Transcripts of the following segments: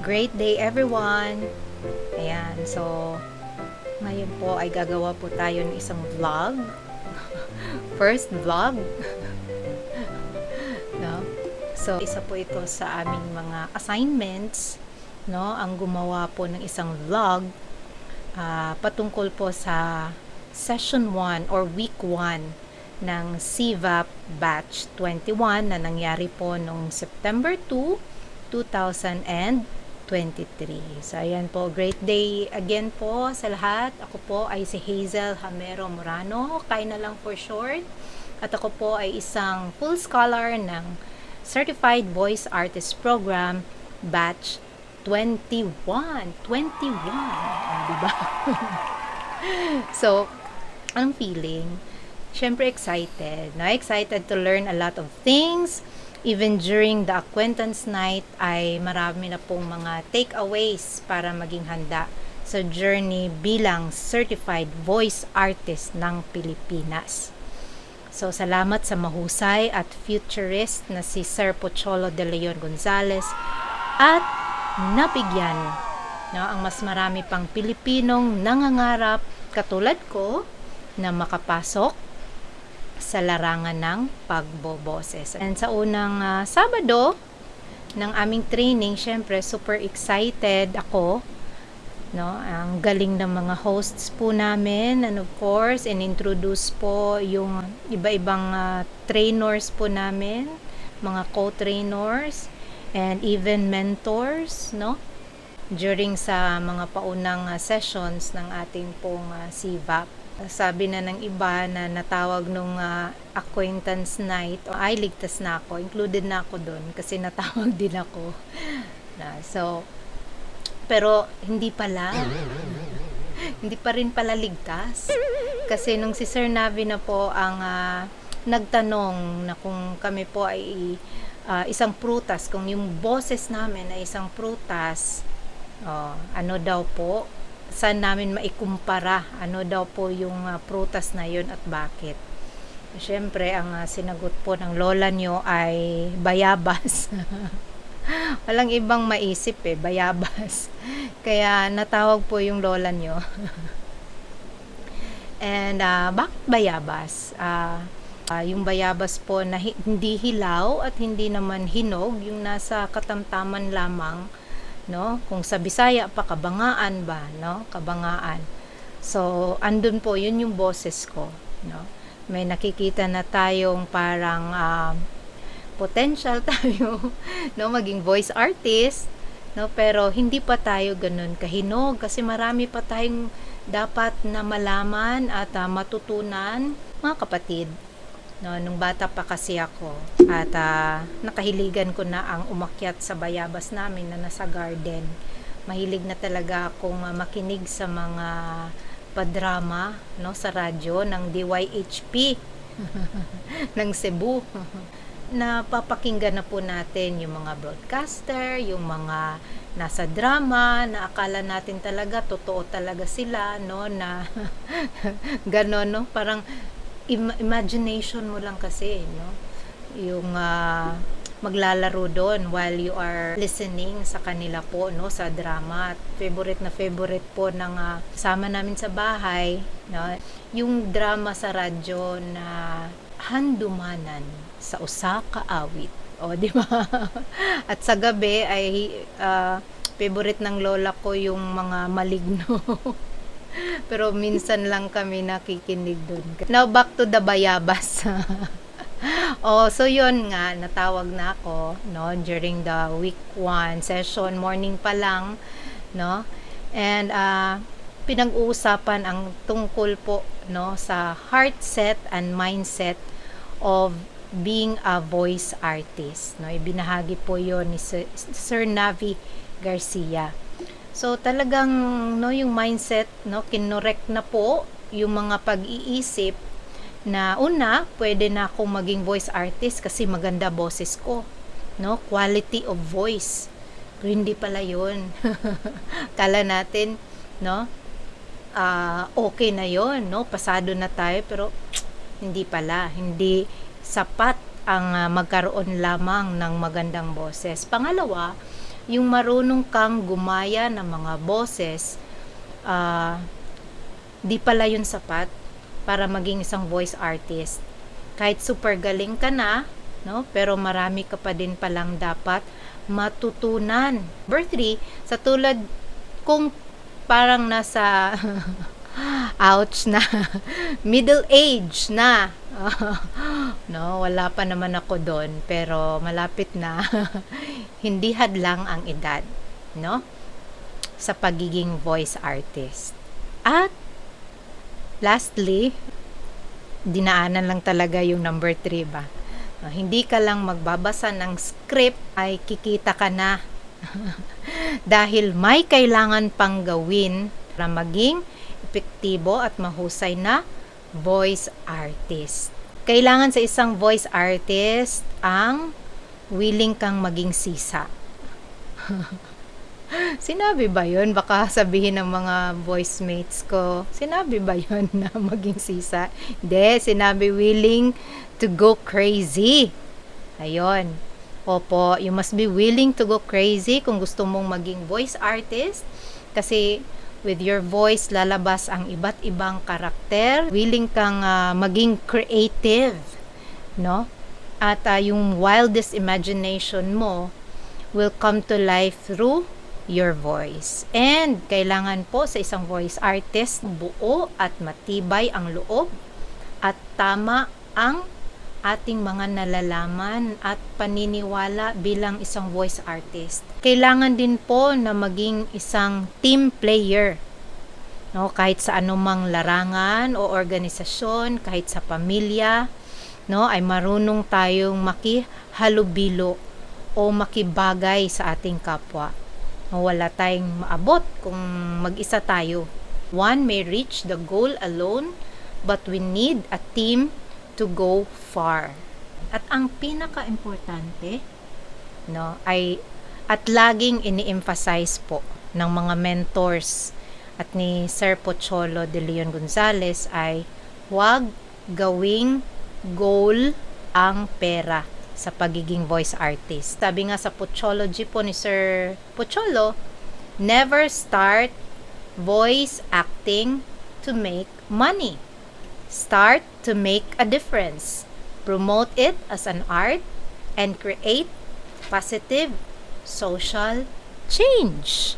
great day everyone! Ayan, so ngayon po ay gagawa po tayo ng isang vlog. First vlog. No? So isa po ito sa aming mga assignments, no? Ang gumawa po ng isang vlog patungkol po sa session 1 or week 1 ng CVAP batch 21 na nangyari po noong September 2, 2023. So, ayan po, great day again po sa lahat. Ako po ay si Hazel Hamero Morano, Kay na lang for short. At ako po ay isang full scholar ng Certified Voice Artist Program batch 21. 21! Diba? So, anong feeling? Siyempre excited. No? Excited to learn a lot of things. Even during the acquaintance night ay marami na pong mga takeaways para maging handa sa journey bilang certified voice artist ng Pilipinas. So salamat sa mahusay at futurist na si Sir Pocholo de Leon Gonzales at nabigyan ang mas marami pang Pilipinong nangangarap katulad ko na makapasok sa larangan ng pagboboses. And sa unang Sabado ng aming training, syempre super excited ako, no? Ang galing ng mga hosts po namin, and of course, in-introduce po yung iba-ibang trainers po namin, mga co-trainers and even mentors, no? During sa mga paunang sessions ng ating pong CVAP. Sabi na ng iba na natawag nung acquaintance night, ay ligtas na ako, included na ako doon kasi natawag din ako. So, pero hindi pala, hindi pa rin pala ligtas. Kasi nung si Sir Navi na po ang nagtanong na kung kami po ay isang prutas, kung yung boses namin ay isang prutas, ano daw po, saan namin maikumpara, ano daw po yung prutas na yun at bakit. Siyempre, ang sinagot po ng lola nyo ay bayabas. Walang ibang maisip bayabas. Kaya natawag po yung lola nyo. And bakit bayabas? Yung bayabas po na hindi hilaw at hindi naman hinog, yung nasa katamtaman lamang, no? Kung sa Bisaya pa, kabangaan ba, no? Kabangaan. So, andun po, yun yung boses ko, no? May nakikita na tayong parang potential tayo, no? Maging voice artist, no? Pero hindi pa tayo ganun kahinog kasi marami pa tayong dapat na malaman at matutunan, mga kapatid. No, nung bata pa kasi ako at nakahiligan ko na ang umakyat sa bayabas namin na nasa garden. Mahilig na talaga akong makinig sa mga padrama, no, sa radyo ng DYHP ng Cebu. Napapakinggan na po natin yung mga broadcaster, yung mga nasa drama, na akala natin talaga totoo talaga sila, no, na gano'n, no, parang imagination mo lang kasi, no? Yung maglalaro doon while you are listening sa kanila po, no? Sa drama. Favorite po ng sama namin sa bahay, no? Yung drama sa radyo na Handumanan sa usa ka awit. O, di ba? At sa gabi ay favorite ng lola ko yung mga maligno. Pero minsan lang kami nakikinig doon. Now back to the bayabas. So yun nga, natawag na ako, no, during the week 1 session, morning pa lang, no. And pinag-uusapan ang tungkol po, no, sa heart set and mindset of being a voice artist, no. Ibinahagi po yon ni Sir Navi Garcia. So talagang, no, yung mindset, no, kinorek na po yung mga pag-iisip na una, pwede na akong maging voice artist kasi maganda boses ko, no, quality of voice. Pero hindi pala yun. Kala natin, no, okay na yun, no, pasado na tayo, pero hindi pala, hindi sapat ang magkaroon lamang ng magandang boses. Pangalawa, yung marunong kang gumaya ng mga boses, di pala yun sapat para maging isang voice artist. Kahit super galing ka na, no? Pero marami ka pa din palang dapat matutunan. Number 3, sa tulad kung parang nasa ouch na middle age na. No, wala pa naman ako doon, pero malapit na. Hindi hadlang ang edad, no? Sa pagiging voice artist. At lastly, dinaanan lang talaga yung number 3 ba? Hindi ka lang magbabasa ng script ay kikita ka na. Dahil may kailangan pang gawin para maging epektibo at mahusay na voice artist. Kailangan sa isang voice artist ang willing kang maging sisa. Sinabi ba yun? Baka sabihin ng mga voice mates ko, sinabi ba yun na maging sisa? Hindi, sinabi willing to go crazy. Ayun. Opo, you must be willing to go crazy kung gusto mong maging voice artist. Kasi with your voice, lalabas ang iba't ibang karakter. Willing kang maging creative, no? At yung wildest imagination mo will come to life through your voice. And kailangan po sa isang voice artist, buo at matibay ang loob at tama ang ating mga nalalaman at paniniwala bilang isang voice artist. Kailangan din po na maging isang team player. No, kahit sa anumang larangan o organisasyon, kahit sa pamilya, no, ay marunong tayong makihalubilo o makibagay sa ating kapwa. Wala tayong maabot kung mag-isa tayo. One may reach the goal alone, but we need a team to go far. At ang pinaka-importante, no, ay at laging ini-emphasize po ng mga mentors at ni Sir Pocholo de Leon Gonzales ay huwag gawing goal ang pera sa pagiging voice artist. Sabi nga sa Pochology po ni Sir Pocholo, never start voice acting to make money. Start to make a difference. Promote it as an art and create positive social change.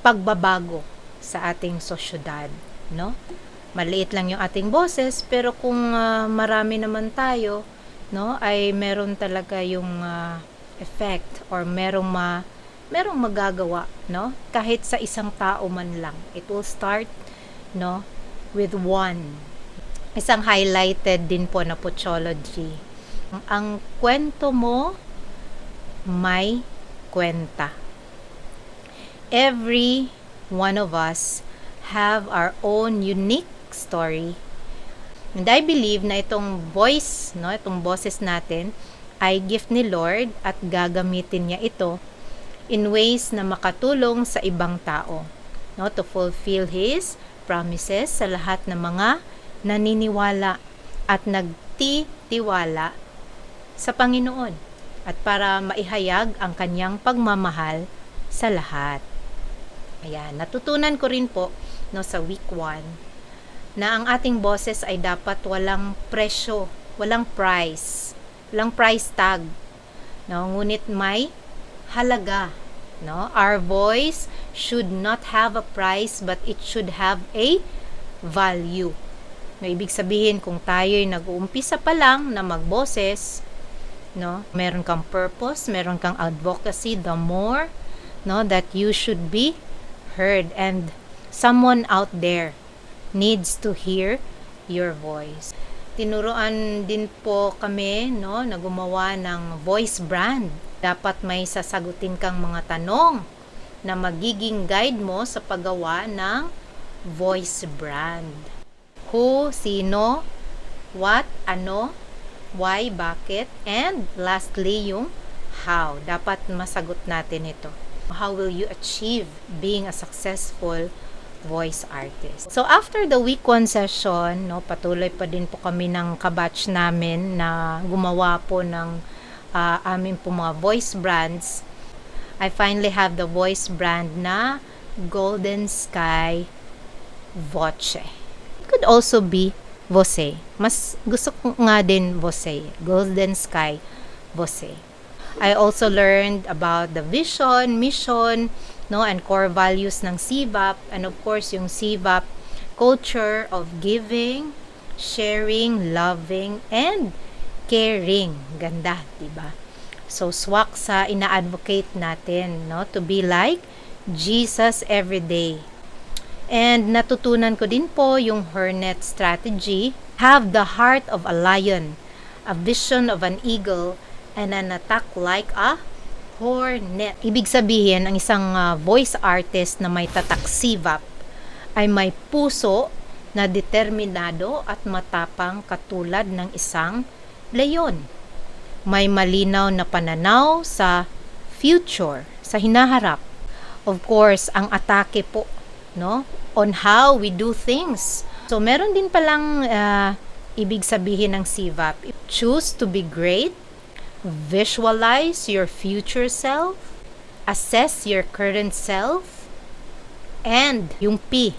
Pagbabago sa ating sosyedad, no? Maliit lang yung ating boses, pero kung marami naman tayo, no, ay meron talaga yung effect or merong magagawa, no? Kahit sa isang tao man lang. It will start, no, with one. Isang highlighted din po na Pochology. Ang kwento mo may kwenta. Every one of us have our own unique story. And I believe na itong voice, no, itong boses natin ay gift ni Lord at gagamitin niya ito in ways na makatulong sa ibang tao, no, to fulfill His promises sa lahat ng mga naniniwala at nagtitiwala sa Panginoon at para maihayag ang kanyang pagmamahal sa lahat. Ayan, natutunan ko rin po, no, sa week 1 na ang ating boses ay dapat walang presyo, walang price tag, no, ngunit may halaga, no. Our voice should not have a price, but it should have a value. No, ibig sabihin kung tayo'y nag-uumpisa pa lang na magboses, no, meron kang purpose, meron kang advocacy, the more, no, that you should be heard and someone out there needs to hear your voice. Tinuruan din po kami, no, na gumawa ng voice brand. Dapat may sasagutin kang mga tanong na magiging guide mo sa paggawa ng voice brand. Who, sino, what, ano, why, bakit, and lastly yung how. Dapat masagot natin ito. How will you achieve being a successful voice artist? So after the week 1 session, no, patuloy pa din po kami ng kabatch namin na gumawa po ng aming po mga voice brands. I finally have the voice brand na Golden Sky Voce. It could also be Voce. Mas gusto ko nga din Voce. Golden Sky Voce. I also learned about the vision, mission, no, and core values ng CVAP, and of course yung CVAP culture of giving, sharing, loving, and caring. Ganda, diba? So swak sa ina-advocate natin, no, to be like Jesus every day. And natutunan ko din po yung Hornet strategy. Have the heart of a lion, a vision of an eagle, and an attack like a hornet. Ibig sabihin, ang isang voice artist na may tatak CVAP ay may puso na determinado at matapang katulad ng isang leon. May malinaw na pananaw sa future, sa hinaharap. Of course, ang atake po, no, on how we do things. So, meron din palang ibig sabihin ng CVAP. Choose to be great, visualize your future self, assess your current self, and yung P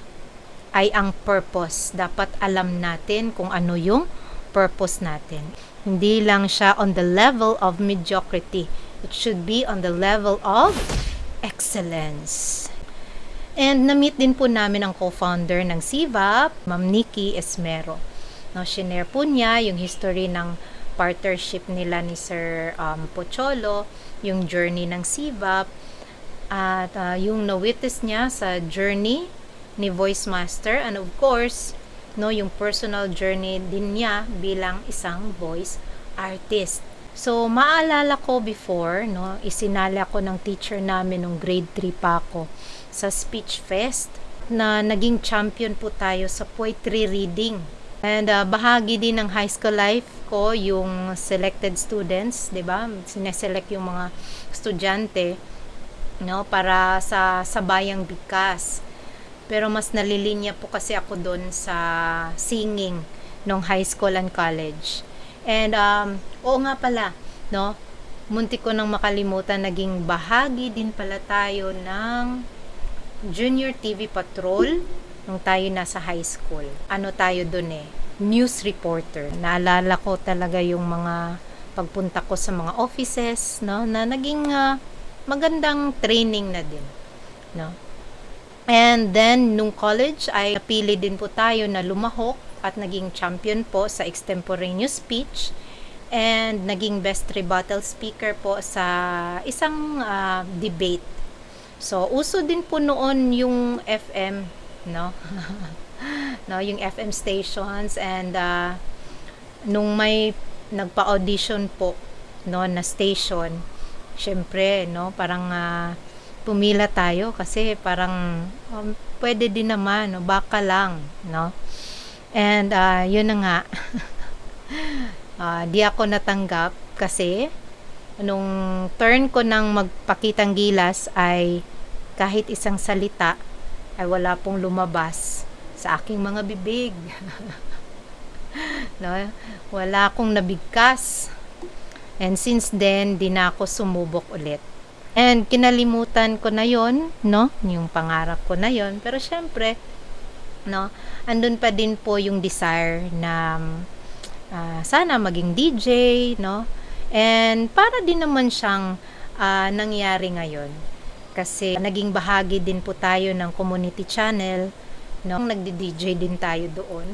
ay ang purpose. Dapat alam natin kung ano yung purpose natin. Hindi lang siya on the level of mediocrity. It should be on the level of excellence. And na-meet din po namin ang co-founder ng CVAP, Ma'am Nikki Esmero. No, shinare po niya yung history ng partnership nila ni Sir Pocholo, yung journey ng CVAP, at yung na-witness niya sa journey ni Voice Master, and of course, no, yung personal journey din niya bilang isang voice artist. So, maalala ko before, no, isinala ko ng teacher namin nung grade 3 pa ako sa Speech Fest, na naging champion po tayo sa poetry reading. And bahagi din ng high school life ko yung selected students, 'di ba? Sineselect yung mga estudyante, no, para sa sabayang bigkas. Pero mas nalilinya po kasi ako doon sa singing nung high school and college. And oo nga pala, no, muntik ko nang makalimutan, naging bahagi din pala tayo ng Junior TV Patrol nung tayo nasa high school. Ano tayo doon news reporter. Naalala ko talaga yung mga pagpunta ko sa mga offices, no, na naging magandang training na din, no. And then nung college ay napili din po tayo na lumahok at naging champion po sa extemporaneous speech, and naging best rebuttal speaker po sa isang debate. So, uso din po noon yung FM, no? No, yung FM stations, and nung may nagpa-audition po, no, na station, syempre, no, parang pumila tayo kasi parang pwede din naman, no, baka lang, no? And yun na nga. Di ako natanggap kasi nung turn ko nang magpakitang gilas ay kahit isang salita ay wala pong lumabas sa aking mga bibig. No? Wala akong nabigkas. And since then, di na ako sumubok ulit. And kinalimutan ko na yon, no? Yung pangarap ko na yon. Pero syempre, no, andun pa din po yung desire na sana maging DJ, no? And para din naman siyang nangyari ngayon. Kasi naging bahagi din po tayo ng community channel, no? Nagdi-DJ din tayo doon.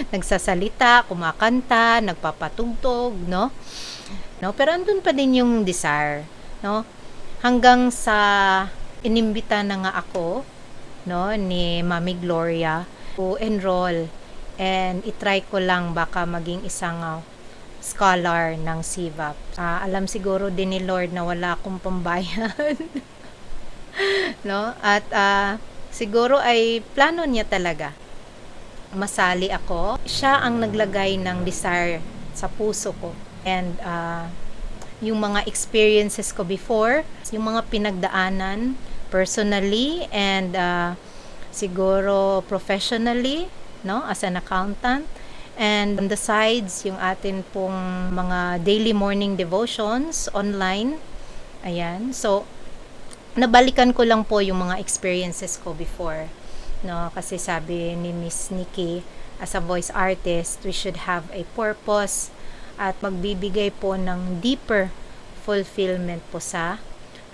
Nagsasalita, kumakanta, nagpapatugtog, no? No, pero andun pa din yung desire, no? Hanggang sa inimbita na nga ako, no, ni Mami Gloria to enroll and itry ko lang baka maging isang scholar ng CVAP. Alam siguro din ni Lord na wala akong pambayad. No? At siguro ay plano niya talaga. Masali ako. Siya ang naglagay ng desire sa puso ko. And yung mga experiences ko before, yung mga pinagdaanan personally and siguro professionally, no, as an accountant. And on the sides, yung atin pong mga daily morning devotions online. Ayan. So, nabalikan ko lang po yung mga experiences ko before. No? Kasi sabi ni Miss Nikki, as a voice artist, we should have a purpose at magbibigay po ng deeper fulfillment po sa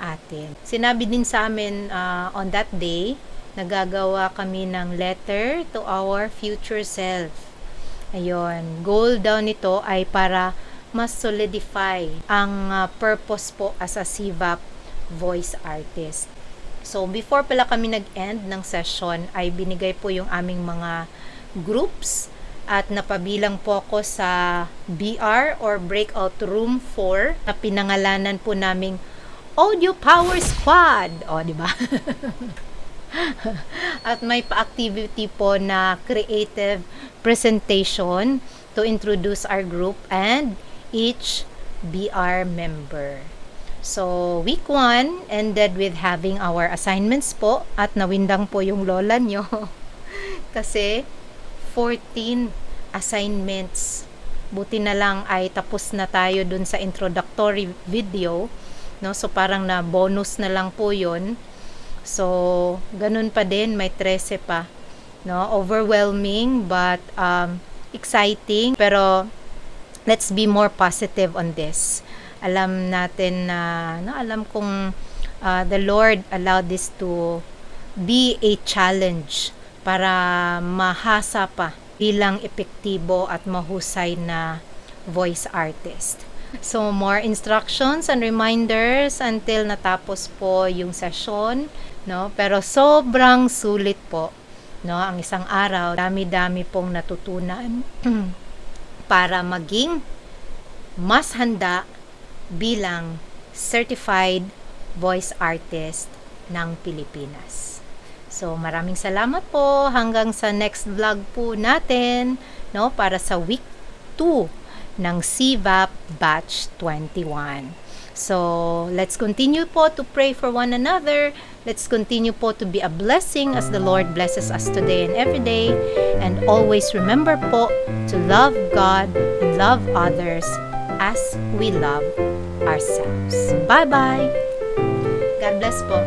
atin. Sinabi din sa amin on that day, nagagawa kami ng letter to our future self. Ayun, goal daw nito ay para mas solidify ang purpose po as a CVAP voice artist. So, before pala kami nag-end ng session, ay binigay po yung aming mga groups at napabilang po ako sa BR or Breakout Room 4 na pinangalanan po naming Audio Power Squad. O, di ba? At may pa-activity po na creative presentation to introduce our group and each BR member. So, week 1 ended with having our assignments po at nawindang po yung lola nyo kasi 14 assignments. Buti na lang ay tapos na tayo dun sa introductory video, no? So, parang na bonus na lang po yun. So, ganun pa din, may 13 pa. No? Overwhelming but exciting. Pero, let's be more positive on this. Alam natin na, alam kong the Lord allowed this to be a challenge para mahasa pa bilang epektibo at mahusay na voice artist. So, more instructions and reminders until natapos po yung session, no? Pero sobrang sulit po, no? Ang isang araw, dami-dami pong natutunan para maging mas handa bilang certified voice artist ng Pilipinas. So, maraming salamat po hanggang sa next vlog po natin, no? Para sa week 2 ng CVAP Batch 21. So, let's continue po to pray for one another. Let's continue po to be a blessing as the Lord blesses us today and every day. And always remember po to love God and love others as we love ourselves. Bye-bye! God bless po!